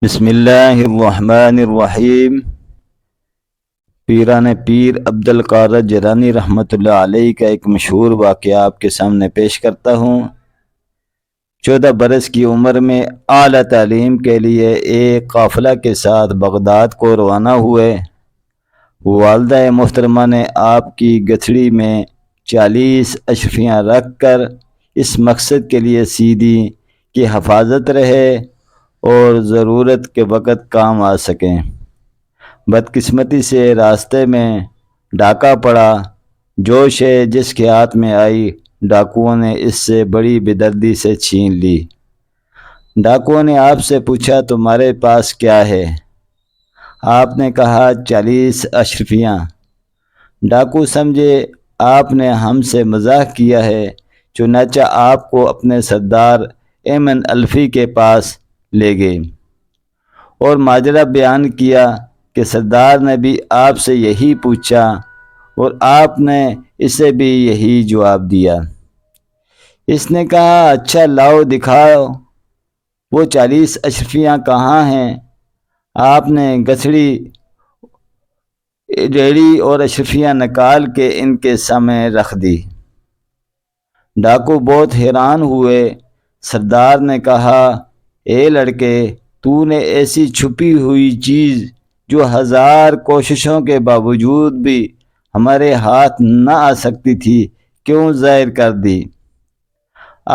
بسم اللہ الرحمن الرحیم۔ پیران پیر عبد القادر جیلانی رحمۃ اللہ علیہ کا ایک مشہور واقعہ آپ کے سامنے پیش کرتا ہوں۔ 14 برس کی عمر میں اعلیٰ تعلیم کے لیے ایک قافلہ کے ساتھ بغداد کو روانہ ہوئے۔ والدہ محترمہ نے آپ کی گٹھڑی میں 40 اشرفیاں رکھ کر اس مقصد کے لیے سی دی کہ حفاظت رہے اور ضرورت کے وقت کام آ سکیں۔ بدقسمتی سے راستے میں ڈاکہ پڑا۔ جو شے جس کے ہاتھ میں آئی ڈاکوؤں نے اس سے بڑی بے دردی سے چھین لی۔ ڈاکوؤں نے آپ سے پوچھا تمہارے پاس کیا ہے؟ آپ نے کہا 40 اشرفیاں۔ ڈاکو سمجھے آپ نے ہم سے مزاح کیا ہے، چنانچہ آپ کو اپنے سردار ایمن الفی کے پاس لے گئے اور ماجرا بیان کیا کہ سردار نے بھی آپ سے یہی پوچھا اور آپ نے اسے بھی یہی جواب دیا۔ اس نے کہا اچھا لاؤ دکھاؤ وہ 40 اشرفیاں کہاں ہیں؟ آپ نے گٹھڑی ریڑھی اور اشرفیاں نکال کے ان کے سامنے رکھ دی۔ ڈاکو بہت حیران ہوئے۔ سردار نے کہا اے لڑکے، تو نے ایسی چھپی ہوئی چیز جو 1000 کوششوں کے باوجود بھی ہمارے ہاتھ نہ آ سکتی تھی کیوں ظاہر کر دی؟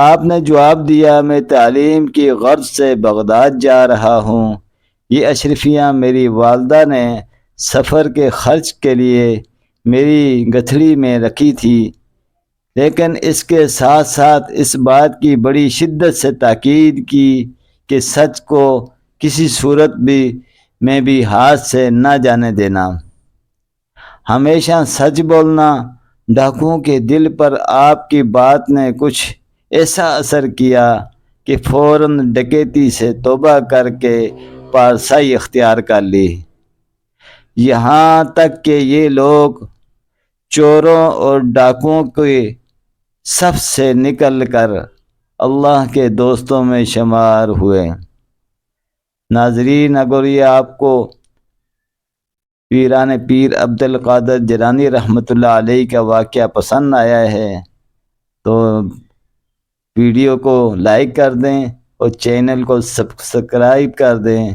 آپ نے جواب دیا میں تعلیم کی غرض سے بغداد جا رہا ہوں۔ یہ اشرفیاں میری والدہ نے سفر کے خرچ کے لیے میری گٹھڑی میں رکھی تھی، لیکن اس کے ساتھ ساتھ اس بات کی بڑی شدت سے تاکید کی کہ سچ کو کسی صورت میں بھی ہاتھ سے نہ جانے دینا، ہمیشہ سچ بولنا۔ ڈاکوؤں کے دل پر آپ کی بات نے کچھ ایسا اثر کیا کہ فوراً ڈکیتی سے توبہ کر کے پارسائی اختیار کر لی، یہاں تک کہ یہ لوگ چوروں اور ڈاکوؤں کے صف سے نکل کر اللہ کے دوستوں میں شمار ہوئے۔ ناظرین، اگر یہ آپ کو پیران پیر عبد القادر جیلانی رحمۃ اللہ علیہ کا واقعہ پسند آیا ہے تو ویڈیو کو لائک کر دیں اور چینل کو سبسکرائب کر دیں۔